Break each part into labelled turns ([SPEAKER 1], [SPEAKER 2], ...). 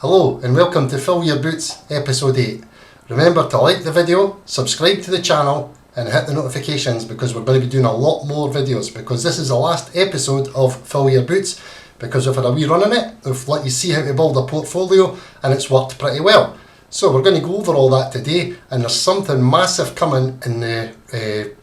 [SPEAKER 1] Hello and welcome to Yer Boots episode 8. Remember to like the video, subscribe to the channel and hit the notifications because we're going to be doing a lot more videos because this is the last episode of Yer Boots because we've had a wee run on it. We've let you see how to build a portfolio and it's worked pretty well. So we're going to go over all that today and there's something massive coming in the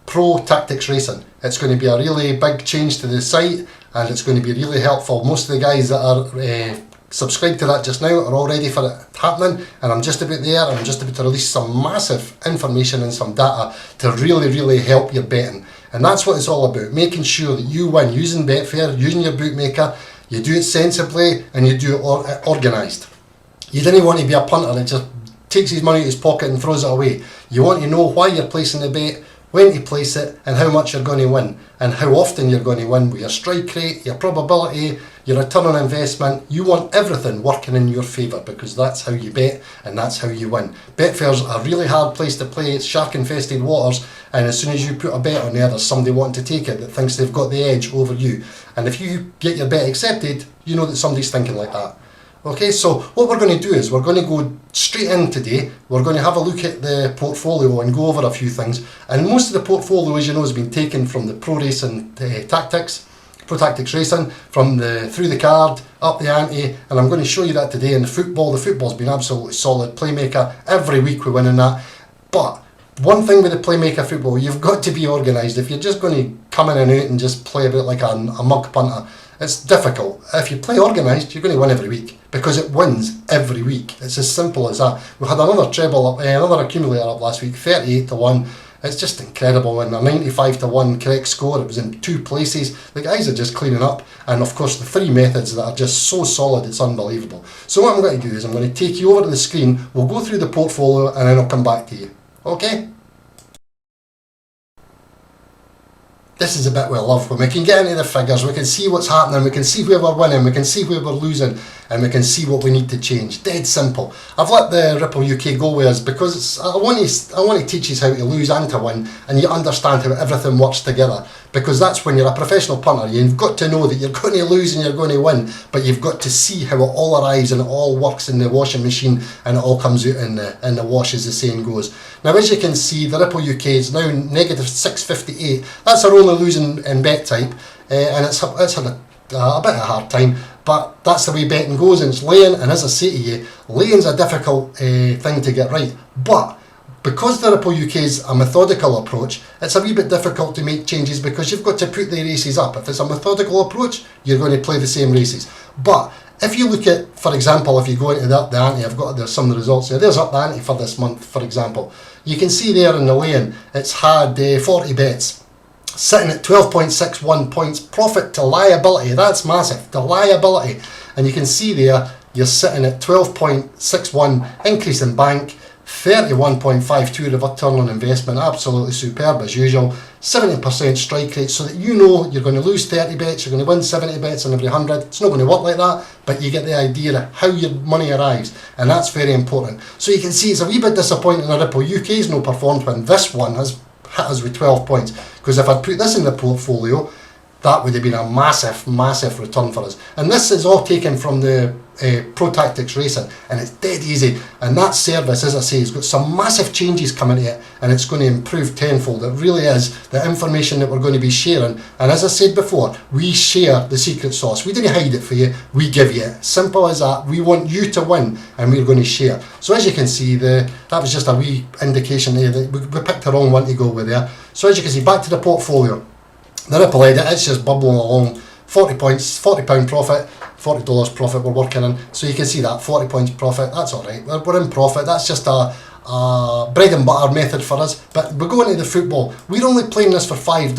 [SPEAKER 1] Pro Tactics Racing. It's going to be a really big change to the site and it's going to be really helpful. Most of the guys that are subscribed to that just now are all ready for it happening, and I'm just about there. I'm just about to release some massive information and some data to really help your betting, and that's what it's all about, making sure that you win using Betfair, using your bookmaker. You do it sensibly and you do it organised. You didn't want to be a punter that just takes his money out of his pocket and throws it away. You want to know why you're placing the bet, when to place it, and how much you're going to win, and how often you're going to win with your strike rate, your probability, your return on investment. You want everything working in your favour because that's how you bet and that's how you win. Betfair's a really hard place to play. It's shark infested waters, and as soon as you put a bet on there, there's somebody wanting to take it that thinks they've got the edge over you. And if you get your bet accepted, you know that somebody's thinking like that. Okay, so what we're going to do is we're going to go straight in today. We're going to have a look at the portfolio and go over a few things. And most of the portfolio, as you know, has been taken from the Pro Tactics Racing, from through the card, up the ante, and I'm going to show you that today. And the football's been absolutely solid. Playmaker, every week we win in that. But one thing with the Playmaker football, you've got to be organised. If you're just going to come in and out and just play a bit like a mug punter, it's difficult. If you play organised, you're going to win every week because it wins every week. It's as simple as that. We had another treble up, another accumulator up last week, 38-1. It's just incredible. And a 95-1 correct score. It was in 2 places. The guys are just cleaning up, and of course the 3 methods that are just so solid, it's unbelievable. So what I'm going to do is I'm going to take you over to the screen. We'll go through the portfolio and then I'll come back to you. Okay? This is a bit we love, when we can get into the figures, we can see what's happening, we can see where we're winning, we can see where we're losing, and we can see what we need to change. Dead simple. I've let the Ripple UK go with us because I want to teach you how to lose and to win, and you understand how everything works together. Because that's when you're a professional punter, you've got to know that you're going to lose and you're going to win, but you've got to see how it all arrives and it all works in the washing machine and it all comes out in the wash, as the saying goes. Now, as you can see, the Ripple UK is now negative 658. That's our only losing in bet type, and it's had a bit of a hard time, but that's the way betting goes, and it's laying, and as I say to you, laying's a difficult thing to get right. But because the Ripple UK is a methodical approach, it's a wee bit difficult to make changes because you've got to put the races up. If it's a methodical approach, you're going to play the same races. But if you look at, for example, if you go into the up the ante, there's some of the results there. There's up the ante for this month, for example. You can see there in the lane, it's had 40 bets, sitting at 12.61 points profit to liability. That's massive, to liability. And you can see there, you're sitting at 12.61 increase in bank, 31.52 return on investment, absolutely superb as usual. 70% strike rate, so that you know you're going to lose 30 bets, you're going to win 70 bets on every 100. It's not going to work like that, but you get the idea of how your money arrives, and that's very important. So you can see it's a wee bit disappointing that Ripple UK's no performed when this one has hit us with 12 points, because if I'd put this in the portfolio, that would have been a massive return for us. And this is all taken from the Pro Tactics Racing, and it's dead easy. And that service, as I say, has got some massive changes coming to it, and it's going to improve tenfold. It really is the information that we're going to be sharing. And as I said before, we share the secret sauce. We didn't hide it for you, we give you it. Simple as that. We want you to win, and we're going to share. So as you can see, that was just a wee indication there that we picked the wrong one to go with there. So as you can see, back to the portfolio. The Ripple edit, it's just bubbling along. 40 points, £40 profit, $40 profit we're working in. So you can see that, 40 points profit, that's alright. We're in profit, that's just a bread and butter method for us. But we're going into the football. We're only playing this for $5.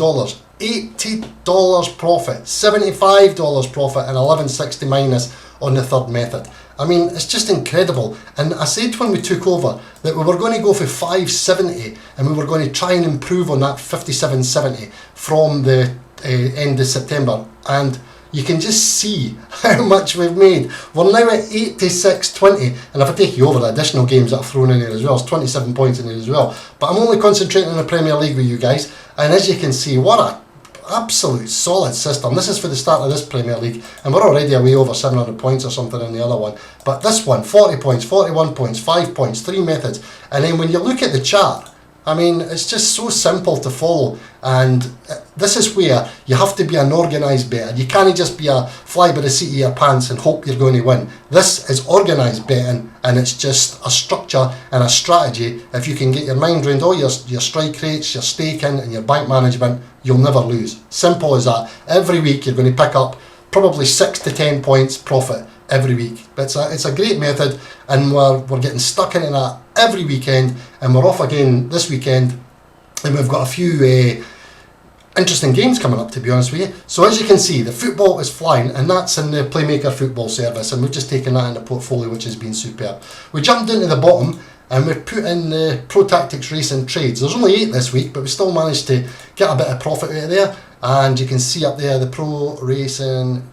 [SPEAKER 1] $80 profit, $75 profit, and $11.60 minus on the third method. I mean, it's just incredible. And I said when we took over that we were going to go for 570 and we were going to try and improve on that 57.70 from the end of September. And you can just see how much we've made. We're now at 86.20, and if I take you over the additional games that I've thrown in there as well, it's 27 points in there as well. But I'm only concentrating on the Premier League with you guys, and as you can see, what absolute solid system. This is for the start of this Premier League, and we're already away over 700 points or something in the other one. But this one, 40 points, 41 points, 5 points, 3 methods. And then when you look at the chart, I mean, it's just so simple to follow, and this is where you have to be an organised bettor. You can't just be a fly by the seat of your pants and hope you're going to win. This is organised betting, and it's just a structure and a strategy. If you can get your mind around all your strike rates, your staking and your bank management, you'll never lose. Simple as that. Every week you're going to pick up probably 6 to 10 points profit every week. It's a great method, and we're getting stuck into that every weekend, and we're off again this weekend, and we've got a few interesting games coming up, to be honest with you. So as you can see, the football is flying, and that's in the Playmaker football service, and we've just taken that in the portfolio, which has been superb. We jumped into the bottom and we've put in the Pro Tactics Racing Trades. There's only 8 this week, but we still managed to get a bit of profit out of there, and you can see up there the Pro Racing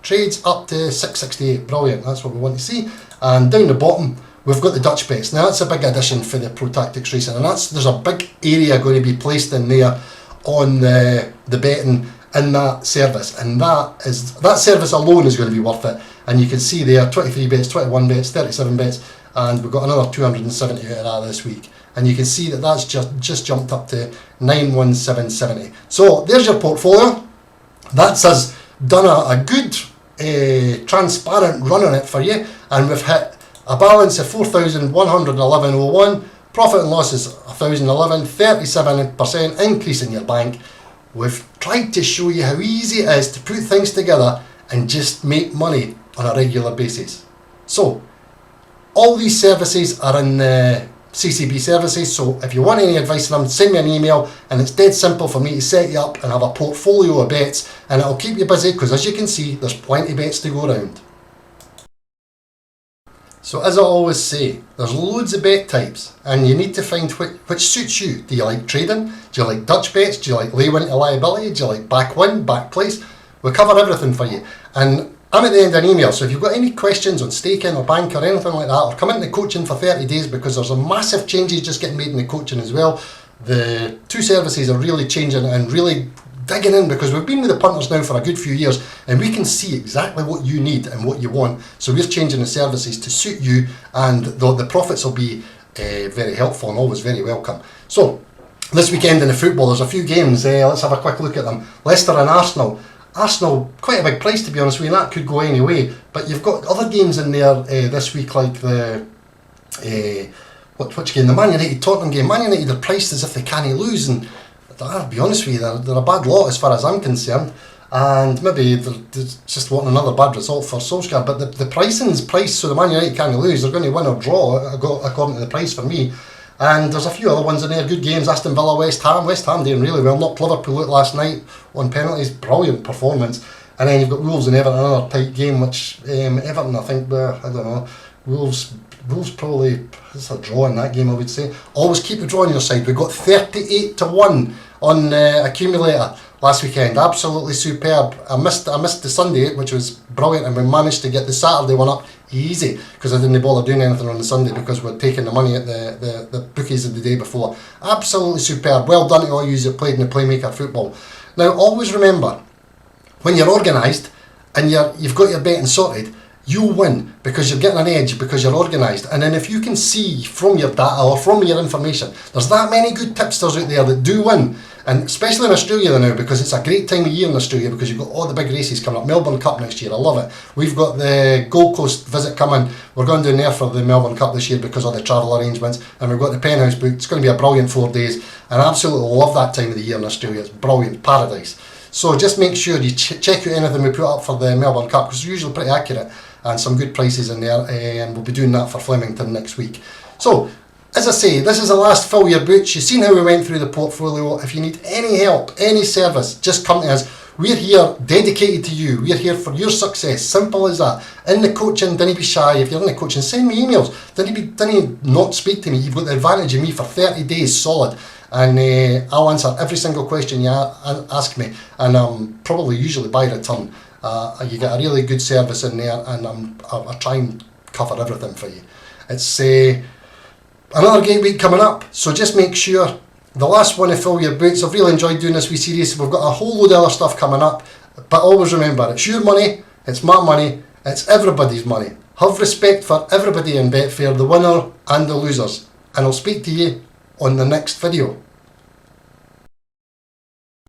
[SPEAKER 1] Trades up to 668. Brilliant, that's what we want to see. And down the bottom we've got the Dutch bets. Now that's a big addition for the Pro Tactics Racing, and there's a big area going to be placed in there on the betting in that service, and that service alone is going to be worth it. And you can see there 23 bets, 21 bets, 37 bets, and we've got another 270 out of that this week. And you can see that that's just jumped up to 91770. So there's your portfolio. That's us done a good transparent run on it for you, and we've hit a balance of 4,111.01, profit and loss is 1,011, 37% increase in your bank. We've tried to show you how easy it is to put things together and just make money on a regular basis. So all these services are in CCB services, so if you want any advice from them, send me an email, and it's dead simple for me to set you up and have a portfolio of bets, and it'll keep you busy, because as you can see, there's plenty of bets to go around. So as I always say, there's loads of bet types, and you need to find which suits you. Do you like trading? Do you like Dutch bets? Do you like lay win to liability? Do you like back win, back place? We cover everything for you, and I'm at the end of an email, so if you've got any questions on staking or bank or anything like that, or come into coaching for 30 days, because there's a massive changes just getting made in the coaching as well. The 2 services are really changing and really digging in, because we've been with the punters now for a good few years, and we can see exactly what you need and what you want. So we're changing the services to suit you, and the profits will be very helpful and always very welcome. So this weekend in the football, there's a few games. Let's have a quick look at them. Leicester and Arsenal. Arsenal, quite a big price, to be honest with you, and that could go any way. But you've got other games in there this week, like the which game? The Man United Tottenham game. Man United are priced as if they can't lose, and I'll be honest with you, they're a bad lot as far as I'm concerned. And maybe they're just wanting another bad result for Solskjaer. But the pricing's priced so the Man United can't lose. They're going to win or draw according to the price for me. And there's a few other ones in there, good games. Aston Villa, West Ham doing really well, knocked Liverpool out last night on penalties, brilliant performance. And then you've got Wolves and Everton, another tight game, which Everton, I think, I don't know, Wolves probably, it's a draw in that game, I would say. Always keep the draw on your side. We got 38-1 on accumulator last weekend, absolutely superb. I missed the Sunday, which was brilliant, and we managed to get the Saturday one up easy, because I didn't bother doing anything on the Sunday, because we're taking the money at the bookies of the day before. Absolutely superb. Well done to all you that played in the Playmaker football. Now always remember, when you're organised and you've got your betting sorted, you'll win, because you're getting an edge, because you're organised. And then if you can see from your data or from your information, there's that many good tipsters out there that do win. And especially in Australia now, because it's a great time of year in Australia, because you've got all the big races coming up. Melbourne Cup next year, I love it. We've got the Gold Coast visit coming. We're going down there for the Melbourne Cup this year because of the travel arrangements. And we've got the Penthouse booked. It's going to be a brilliant 4 days. And I absolutely love that time of the year in Australia. It's brilliant, paradise. So just make sure you check out anything we put up for the Melbourne Cup, because it's usually pretty accurate and some good prices in there. And we'll be doing that for Flemington next week. So, as I say, this is the last Fill Your Boots. You've seen how we went through the portfolio. If you need any help, any service, just come to us. We're here dedicated to you. We're here for your success. Simple as that. In the coaching, don't be shy. If you're in the coaching, send me emails. Don't not speak to me. You've got the advantage of me for 30 days solid. And I'll answer every single question you ask me. And probably usually by return. You get a really good service in there, and I try and cover everything for you. It's another game week coming up, so just make sure the last one of Fill Your Boots. I've really enjoyed doing this wee series. We've got a whole load of other stuff coming up, but always remember, it's your money, it's my money, it's everybody's money. Have respect for everybody in Betfair, the winner and the losers, and I'll speak to you on the next video.